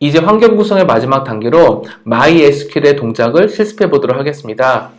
이제 환경 구성의 마지막 단계로 MySQL의 동작을 실습해 보도록 하겠습니다.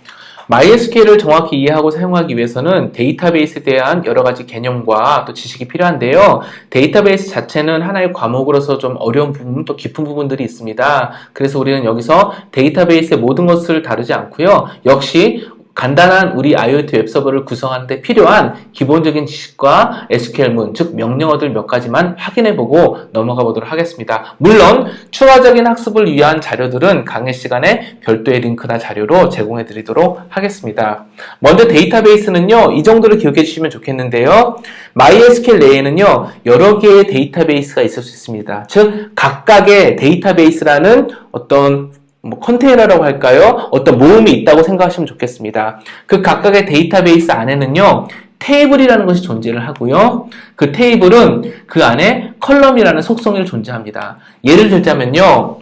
MySQL을 정확히 이해하고 사용하기 위해서는 데이터베이스에 대한 여러 가지 개념과 또 지식이 필요한데요. 데이터베이스 자체는 하나의 과목으로서 좀 어려운 부분, 또 깊은 부분들이 있습니다. 그래서 우리는 여기서 데이터베이스의 모든 것을 다루지 않고요. 역시 간단한 우리 IoT 웹서버를 구성하는 데 필요한 기본적인 지식과 SQL문, 즉 명령어들 몇 가지만 확인해보고 넘어가 보도록 하겠습니다. 물론 추가적인 학습을 위한 자료들은 강의 시간에 별도의 링크나 자료로 제공해 드리도록 하겠습니다. 먼저 데이터베이스는요, 이 정도를 기억해 주시면 좋겠는데요. MySQL 내에는요, 여러 개의 데이터베이스가 있을 수 있습니다. 즉 각각의 데이터베이스라는 어떤 컨테이너라고 할까요? 어떤 모음이 있다고 생각하시면 좋겠습니다. 그 각각의 데이터베이스 안에는요, 테이블이라는 것이 존재를 하고요. 그 테이블은 그 안에 컬럼이라는 속성이 존재합니다. 예를 들자면요,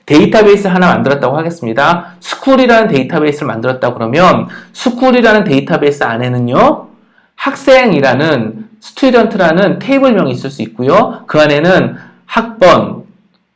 데이터베이스를 하나 만들었다고 하겠습니다. 스쿨이라는 데이터베이스를 만들었다고 그러면 스쿨이라는 데이터베이스 안에는요, 학생이라는 스튜던트라는 테이블명이 있을 수 있고요. 그 안에는 학번,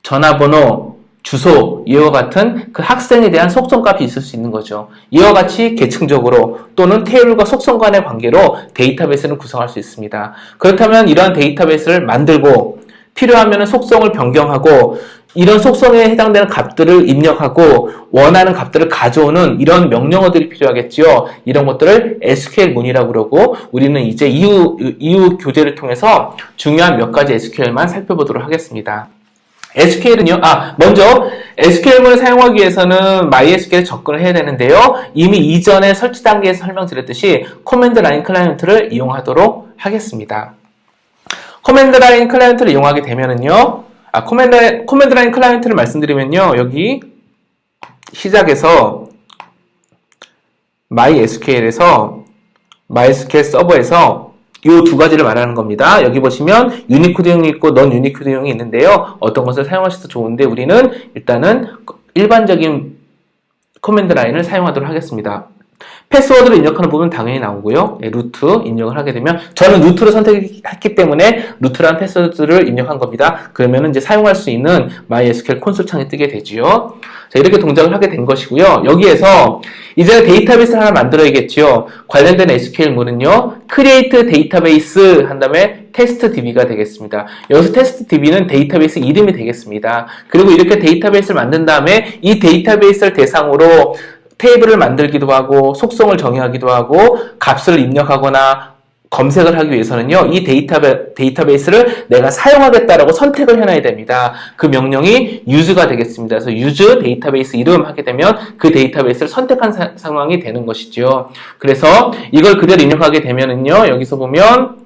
전화번호, 주소, 이와 같은 그 학생에 대한 속성값이 있을 수 있는 거죠. 이와 같이 계층적으로 또는 테이블과 속성 간의 관계로 데이터베이스를 구성할 수 있습니다. 그렇다면 이러한 데이터베이스를 만들고 필요하면 속성을 변경하고 이런 속성에 해당되는 값들을 입력하고 원하는 값들을 가져오는 이런 명령어들이 필요하겠지요. 이런 것들을 SQL문이라고 그러고 우리는 이제 이후 교재를 통해서 중요한 몇 가지 SQL만 살펴보도록 하겠습니다. SQL은요, 먼저 SQL문을 사용하기 위해서는 MySQL에 접근을 해야 되는데요. 이미 이전에 설치 단계에서 설명드렸듯이 커맨드 라인 클라이언트를 이용하도록 하겠습니다. 커맨드 라인 클라이언트를 이용하게 되면은요, 커맨드 라인 클라이언트를 말씀드리면요, 여기 시작에서 MySQL 서버에서 이 두 가지를 말하는 겁니다. 여기 보시면 유니코드용이 있고 넌 유니코드용이 있는데요. 어떤 것을 사용하셔도 좋은데 우리는 일단은 일반적인 커맨드 라인을 사용하도록 하겠습니다. 패스워드를 입력하는 부분은 당연히 나오고요. 루트 입력을 하게 되면 저는 루트를 선택했기 때문에 루트라는 패스워드를 입력한 겁니다. 그러면 이제 사용할 수 있는 MySQL 콘솔 창이 뜨게 되지요. 자, 이렇게 동작을 하게 된 것이고요. 여기에서 이제 데이터베이스를 하나 만들어야겠죠. 관련된 SQL문은요, create database 한 다음에 testdb가 되겠습니다. 여기서 testdb는 데이터베이스 이름이 되겠습니다. 그리고 이렇게 데이터베이스를 만든 다음에 이 데이터베이스를 대상으로 테이블을 만들기도 하고 속성을 정의하기도 하고 값을 입력하거나 검색을 하기 위해서는요, 이 데이터베이스를 내가 사용하겠다라고 선택을 해놔야 됩니다. 그 명령이 use가 되겠습니다. 그래서 use 데이터베이스 이름 하게 되면 그 데이터베이스를 선택한 상황이 되는 것이죠. 그래서 이걸 그대로 입력하게 되면은요, 여기서 보면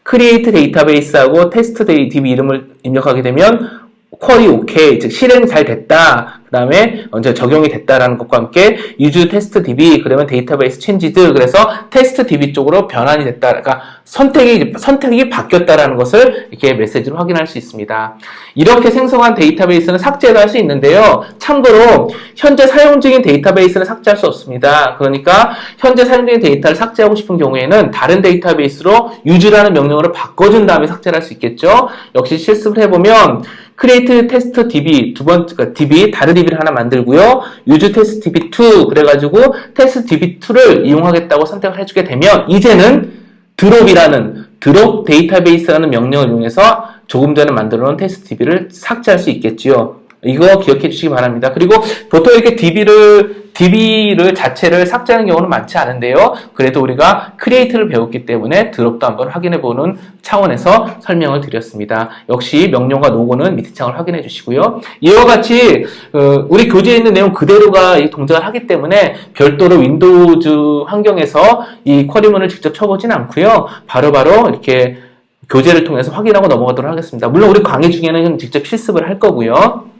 create database하고 testdb 이름을 입력하게 되면 쿼리 OK, 즉 실행 잘 됐다. 그 다음에 언제 적용이 됐다라는 것과 함께 use testdb 그러면 데이터베이스 changed 그래서 testdb 쪽으로 변환이 됐다. 그러니까 선택이 바뀌었다라는 것을 이렇게 메시지로 확인할 수 있습니다. 이렇게 생성한 데이터베이스는 삭제도 할 수 있는데요. 참고로 현재 사용 중인 데이터베이스는 삭제할 수 없습니다. 그러니까 현재 사용 중인 데이터를 삭제하고 싶은 경우에는 다른 데이터베이스로 use라는 명령어를 바꿔준 다음에 삭제를 할 수 있겠죠. 역시 실습을 해보면 create test db db 다른 db를 하나 만들고요. use test db2 그래가지고 test db2를 이용하겠다고 선택을 해주게 되면 이제는 drop 데이터베이스라는 명령을 이용해서 조금 전에 만들어 놓은 test db를 삭제할 수 있겠지요. 이거 기억해 주시기 바랍니다. 그리고 보통 이렇게 DB를 자체를 삭제하는 경우는 많지 않은데요. 그래도 우리가 create를 배웠기 때문에 드롭도 한번 확인해 보는 차원에서 설명을 드렸습니다. 역시 명령과 로고는 밑에 창을 확인해 주시고요. 이와 같이 우리 교재에 있는 내용 그대로가 이 동작을 하기 때문에 별도로 윈도우즈 환경에서 이 쿼리문을 직접 쳐보진 않고요. 바로바로 이렇게 교재를 통해서 확인하고 넘어가도록 하겠습니다. 물론 우리 강의 중에는 직접 실습을 할 거고요.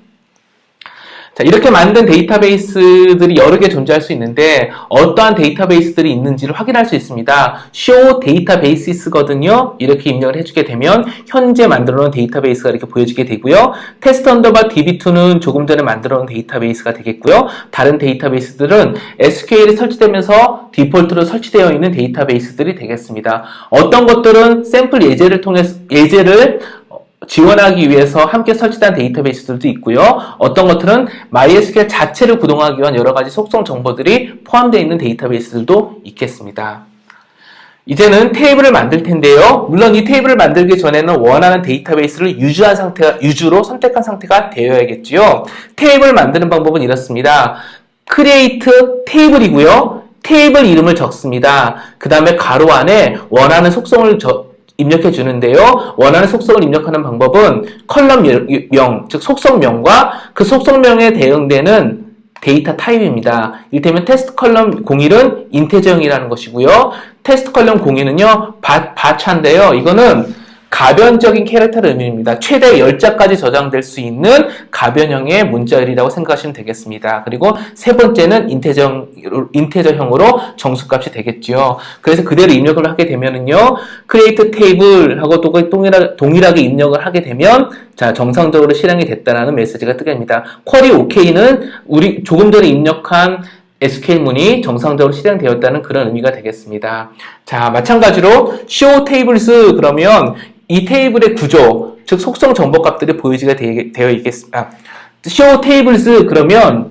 자, 이렇게 만든 데이터베이스들이 여러 개 존재할 수 있는데 어떠한 데이터베이스들이 있는지를 확인할 수 있습니다. show databases거든요. 이렇게 입력을 해주게 되면 현재 만들어 놓은 데이터베이스가 이렇게 보여지게 되고요. test_db2는 조금 전에 만들어 놓은 데이터베이스가 되겠고요. 다른 데이터베이스들은 SQL이 설치되면서 디폴트로 설치되어 있는 데이터베이스들이 되겠습니다. 어떤 것들은 샘플 예제를 통해서 지원하기 위해서 함께 설치된 데이터베이스들도 있고요. 어떤 것들은 MySQL 자체를 구동하기 위한 여러 가지 속성 정보들이 포함되어 있는 데이터베이스들도 있겠습니다. 이제는 테이블을 만들 텐데요. 물론 이 테이블을 만들기 전에는 원하는 데이터베이스를 유주로 선택한 상태가 되어야겠지요. 테이블을 만드는 방법은 이렇습니다. create 테이블이고요. 테이블 이름을 적습니다. 그 다음에 가로 안에 원하는 속성을 입력해 주는데요. 원하는 속성을 입력하는 방법은 컬럼명, 즉 속성명과 그 속성명에 대응되는 데이터 타입입니다. 이를테면 테스트 컬럼 01은 인테저형이라는 것이고요. 테스트 컬럼 02는요, 바차인데요. 이거는 가변적인 캐릭터를 의미합니다. 최대 10자까지 저장될 수 있는 가변형의 문자열이라고 생각하시면 되겠습니다. 그리고 세 번째는 인테저형으로 정수값이 되겠죠. 그래서 그대로 입력을 하게 되면은요, create table하고 동일하게 입력을 하게 되면 자, 정상적으로 실행이 됐다라는 메시지가 뜨게 됩니다. 쿼리 OK는 우리 조금 전에 입력한 SQL문이 정상적으로 실행되었다는 그런 의미가 되겠습니다. 자, 마찬가지로 show tables 그러면 이 테이블의 구조, 즉 속성 정보 값들이 보여지게 되어 있겠습니다. show tables 그러면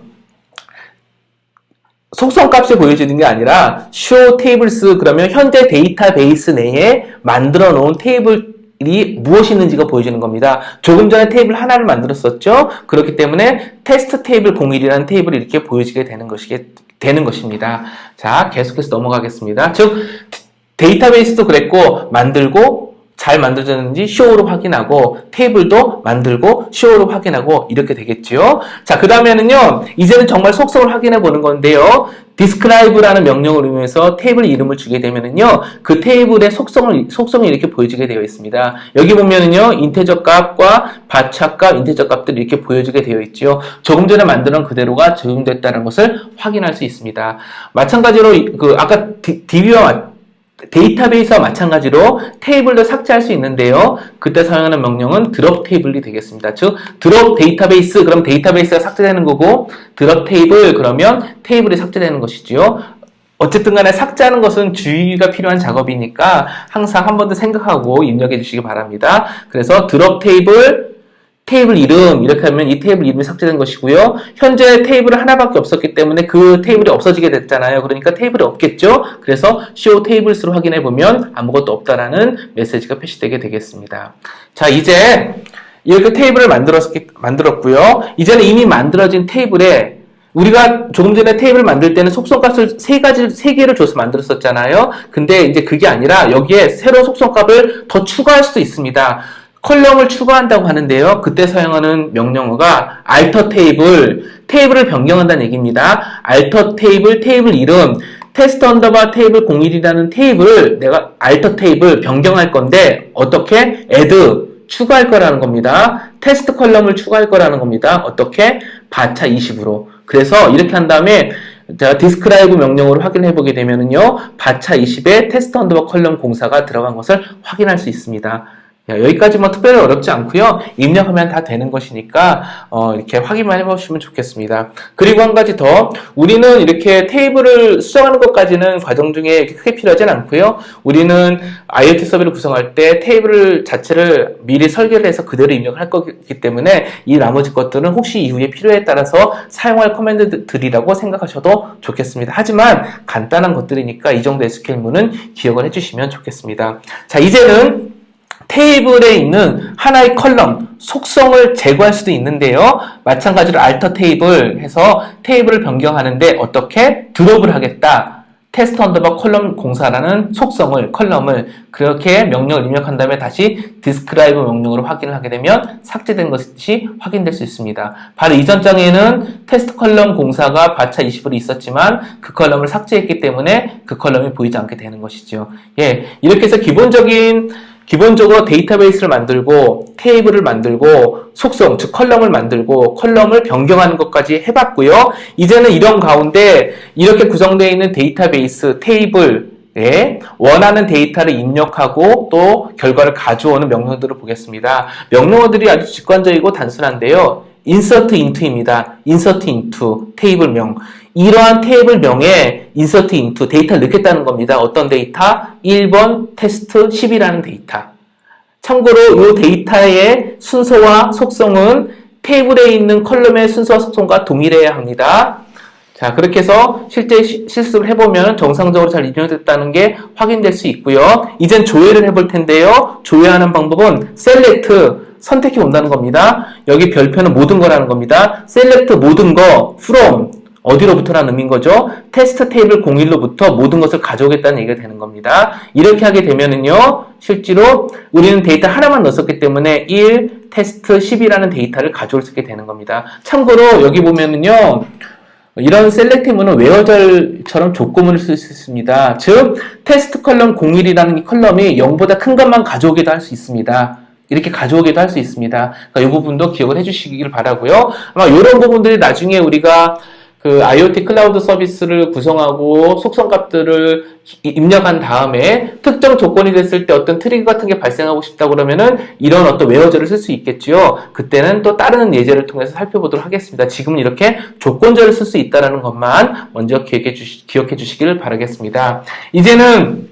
속성 값이 보여지는 게 아니라 show tables 그러면 현재 데이터베이스 내에 만들어 놓은 테이블이 무엇이 있는지가 보여지는 겁니다. 조금 전에 테이블 하나를 만들었었죠. 그렇기 때문에 테스트 테이블 01이라는 테이블이 이렇게 보여지게 되는 것입니다. 자, 계속해서 넘어가겠습니다. 즉 데이터베이스도 그랬고 만들고 잘 만들어졌는지 show로 확인하고 테이블도 만들고 show로 확인하고 이렇게 되겠죠. 자, 그 다음에는요. 이제는 정말 속성을 확인해 보는 건데요. describe라는 명령을 이용해서 테이블 이름을 주게 되면은요. 그 테이블의 속성이 이렇게 보여지게 되어 있습니다. 여기 보면은요. 인테저 값과 바차 값, 인테저 값들이 이렇게 보여지게 되어 있죠. 조금 전에 만들어 그대로가 적용됐다는 것을 확인할 수 있습니다. 마찬가지로 아까 DB와 데이터베이스와 마찬가지로 테이블도 삭제할 수 있는데요. 그때 사용하는 명령은 drop 테이블이 되겠습니다. 즉 drop 데이터베이스 그럼 데이터베이스가 삭제되는 거고 drop 테이블 그러면 테이블이 삭제되는 것이지요. 어쨌든 간에 삭제하는 것은 주의가 필요한 작업이니까 항상 한 번 더 생각하고 입력해 주시기 바랍니다. 그래서 drop 테이블 이름 이렇게 하면 이 테이블 이름이 삭제된 것이고요. 현재 테이블은 하나밖에 없었기 때문에 그 테이블이 없어지게 됐잖아요. 그러니까 테이블이 없겠죠. 그래서 show tables로 확인해 보면 아무것도 없다라는 메시지가 표시되게 되겠습니다. 자, 이제 이렇게 테이블을 만들었고요. 이제는 이미 만들어진 테이블에 우리가 조금 전에 테이블을 만들 때는 속성값을 세 개를 줘서 만들었었잖아요. 근데 이제 그게 아니라 여기에 새로운 속성값을 더 추가할 수도 있습니다. 컬럼을 추가한다고 하는데요. 그때 사용하는 명령어가 alter 테이블을 변경한다는 얘기입니다. alter 테이블 이름, test underbar 테이블 01이라는 테이블을 내가 alter 테이블 변경할 건데 어떻게? add 추가할 거라는 겁니다. 테스트 컬럼을 추가할 거라는 겁니다. 어떻게? 바차 20으로. 그래서 이렇게 한 다음에 자, describe 명령으로 확인해 보게 되면은요. 바차 20에 테스트 언더바 컬럼 공사가 들어간 것을 확인할 수 있습니다. 여기까지 뭐 특별히 어렵지 않고요. 입력하면 다 되는 것이니까 이렇게 확인만 해보시면 좋겠습니다. 그리고 한 가지 더, 우리는 이렇게 테이블을 수정하는 것까지는 과정 중에 크게 필요하진 않고요. 우리는 IoT 서비스를 구성할 때 테이블 자체를 미리 설계를 해서 그대로 입력을 할 거기 때문에 이 나머지 것들은 혹시 이후에 필요에 따라서 사용할 커맨드들이라고 생각하셔도 좋겠습니다. 하지만 간단한 것들이니까 이 정도 SQL문은 기억을 해주시면 좋겠습니다. 자, 이제는 테이블에 있는 하나의 컬럼, 속성을 제거할 수도 있는데요. 마찬가지로 alter 테이블 해서 테이블을 변경하는데 어떻게? 드롭을 하겠다. 테스트 언더바 컬럼 공사라는 속성을, 컬럼을 그렇게 명령을 입력한 다음에 다시 describe 명령으로 확인을 하게 되면 삭제된 것이 확인될 수 있습니다. 바로 이전 장에는 테스트 컬럼 공사가 바차 20으로 있었지만 그 컬럼을 삭제했기 때문에 그 컬럼이 보이지 않게 되는 것이죠. 예, 이렇게 해서 기본적으로 데이터베이스를 만들고 테이블을 만들고 속성, 즉 컬럼을 만들고 컬럼을 변경하는 것까지 해봤고요. 이제는 이런 가운데 이렇게 구성되어 있는 데이터베이스, 테이블에 원하는 데이터를 입력하고 또 결과를 가져오는 명령어들을 보겠습니다. 명령어들이 아주 직관적이고 단순한데요. insert into입니다. insert into, 테이블명. 이러한 테이블명에 insert into, 데이터를 넣겠다는 겁니다. 어떤 데이터? 1번 테스트 10이라는 데이터. 참고로 이 데이터의 순서와 속성은 테이블에 있는 컬럼의 순서와 속성과 동일해야 합니다. 자, 그렇게 해서 실제 실습을 해보면 정상적으로 잘 인용됐다는 게 확인될 수 있고요. 이젠 조회를 해볼 텐데요. 조회하는 방법은 select, 선택해 온다는 겁니다. 여기 별표는 모든 거라는 겁니다. select 모든 거, from, 어디로부터라는 의미인 거죠. 테스트 테이블 01로부터 모든 것을 가져오겠다는 얘기가 되는 겁니다. 이렇게 하게 되면은요, 실제로 우리는 데이터 하나만 넣었기 때문에 1, 테스트 10이라는 데이터를 가져올 수 있게 되는 겁니다. 참고로 여기 보면은요, 이런 셀렉티브는 웨어절처럼 족구문을 쓸 수 있습니다. 즉, 테스트 컬럼 01이라는 이 컬럼이 0보다 큰 것만 가져오기도 할 수 있습니다. 이렇게 가져오기도 할 수 있습니다. 그러니까 이 부분도 기억을 해주시길 바라고요. 아마 이런 부분들이 나중에 우리가 그 IoT 클라우드 서비스를 구성하고 속성 값들을 입력한 다음에 특정 조건이 됐을 때 어떤 트리거 같은 게 발생하고 싶다 그러면은 이런 어떤 웨어절을 쓸 수 있겠죠. 그때는 또 다른 예제를 통해서 살펴보도록 하겠습니다. 지금은 이렇게 조건절을 쓸 수 있다는 것만 먼저 기억해 주시길 바라겠습니다. 이제는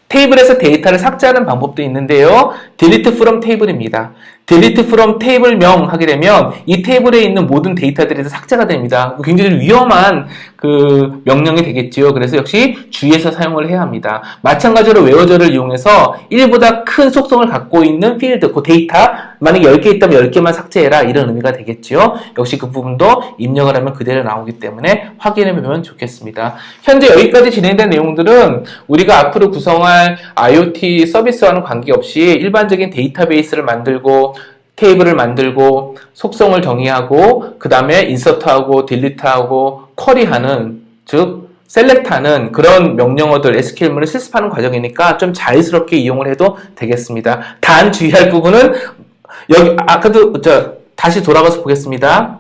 테이블에서 데이터를 삭제하는 방법도 있는데요. delete from table입니다. delete from table명 하게 되면 이 테이블에 있는 모든 데이터들이 삭제가 됩니다. 굉장히 위험한 그 명령이 되겠지요. 그래서 역시 주의해서 사용을 해야 합니다. 마찬가지로 웨어절을 이용해서 1보다 큰 속성을 갖고 있는 필드, 그 데이터 만약에 10개 있다면 10개만 삭제해라 이런 의미가 되겠지요. 역시 그 부분도 입력을 하면 그대로 나오기 때문에 확인해 보면 좋겠습니다. 현재 여기까지 진행된 내용들은 우리가 앞으로 구성할 IoT 서비스와는 관계없이 일반적인 데이터베이스를 만들고 테이블을 만들고 속성을 정의하고 그 다음에 인서트하고 딜리트하고 쿼리하는, 즉 셀렉트하는 그런 명령어들 SQL문을 실습하는 과정이니까 좀 자연스럽게 이용을 해도 되겠습니다. 단 주의할 부분은 여기 아까도 다시 돌아가서 보겠습니다.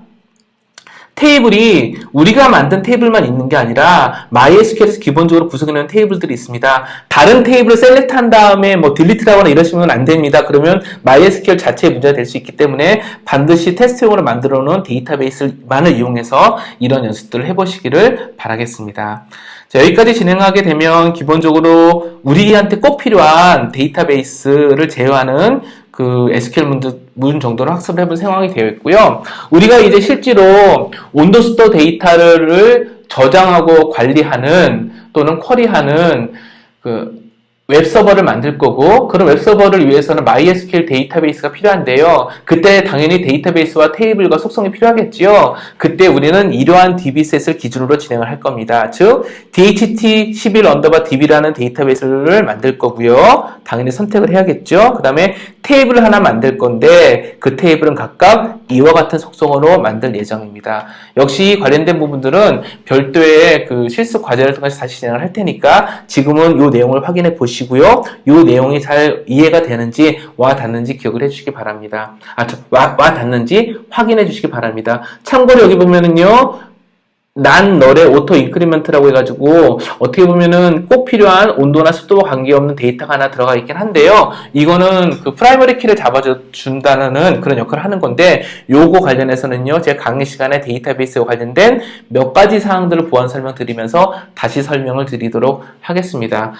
테이블이 우리가 만든 테이블만 있는 게 아니라 MySQL에서 기본적으로 구성해놓은 테이블들이 있습니다. 다른 테이블을 셀렉트한 다음에 뭐 딜리트하거나 이러시면 안 됩니다. 그러면 MySQL 자체에 문제가 될 수 있기 때문에 반드시 테스트용으로 만들어 놓은 데이터베이스만을 이용해서 이런 연습들을 해보시기를 바라겠습니다. 자, 여기까지 진행하게 되면 기본적으로 우리한테 꼭 필요한 데이터베이스를 제어하는 그 SQL 문 정도는 학습을 해본 상황이 되어 있고요. 우리가 이제 실제로 온도스토어 데이터를 저장하고 관리하는 또는 쿼리하는 그 웹서버를 만들 거고, 그런 웹서버를 위해서는 MySQL 데이터베이스가 필요한데요. 그때 당연히 데이터베이스와 테이블과 속성이 필요하겠지요. 그때 우리는 이러한 DB셋을 기준으로 진행을 할 겁니다. 즉, DHT11_DB라는 데이터베이스를 만들 거고요. 당연히 선택을 해야겠죠. 그 다음에 테이블을 하나 만들 건데 그 테이블은 각각 이와 같은 속성으로 만들 예정입니다. 역시 관련된 부분들은 별도의 그 실습 과제를 통해서 다시 진행을 할 테니까 지금은 이 내용을 확인해 보시고요. 이 내용이 잘 이해가 되는지 와 닿는지 기억을 해주시기 바랍니다. 와 닿는지 확인해 주시기 바랍니다. 참고로 여기 보면은요. non-null의 auto increment라고 해가지고 어떻게 보면은 꼭 필요한 온도나 습도와 관계없는 데이터가 하나 들어가 있긴 한데요. 이거는 그 프라이머리 키를 잡아준다는 그런 역할을 하는 건데 요거 관련해서는요. 제가 강의 시간에 데이터베이스와 관련된 몇 가지 사항들을 보완 설명드리면서 다시 설명을 드리도록 하겠습니다.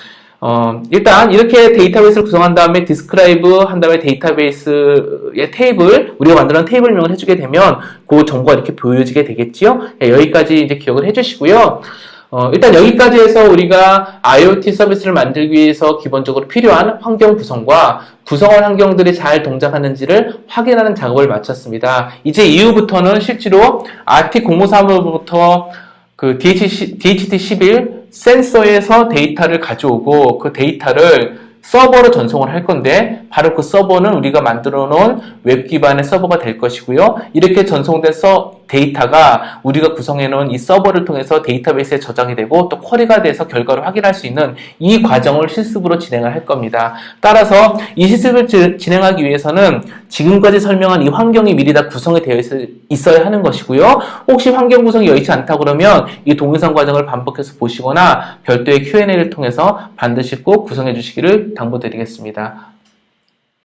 일단 이렇게 데이터베이스를 구성한 다음에 디스크라이브 한 다음에 데이터베이스의 테이블, 우리가 만들어놓은 테이블명을 해주게 되면 그 정보가 이렇게 보여지게 되겠지요. 여기까지 이제 기억을 해주시고요. 일단 여기까지 해서 우리가 IoT 서비스를 만들기 위해서 기본적으로 필요한 환경 구성과 구성한 환경들이 잘 동작하는지를 확인하는 작업을 마쳤습니다. 이제 이후부터는 실제로 RT053으로부터 그 DHT11 센서에서 데이터를 가져오고 그 데이터를 서버로 전송을 할 건데 바로 그 서버는 우리가 만들어 놓은 웹 기반의 서버가 될 것이고요. 이렇게 전송된 데이터가 우리가 구성해 놓은 이 서버를 통해서 데이터베이스에 저장이 되고 또 쿼리가 돼서 결과를 확인할 수 있는 이 과정을 실습으로 진행을 할 겁니다. 따라서 이 실습을 진행하기 위해서는 지금까지 설명한 이 환경이 미리 다 구성이 되어 있어야 하는 것이고요. 혹시 환경 구성이 여의치 않다 그러면 이 동영상 과정을 반복해서 보시거나 별도의 Q&A를 통해서 반드시 꼭 구성해 주시기를 당부드리겠습니다.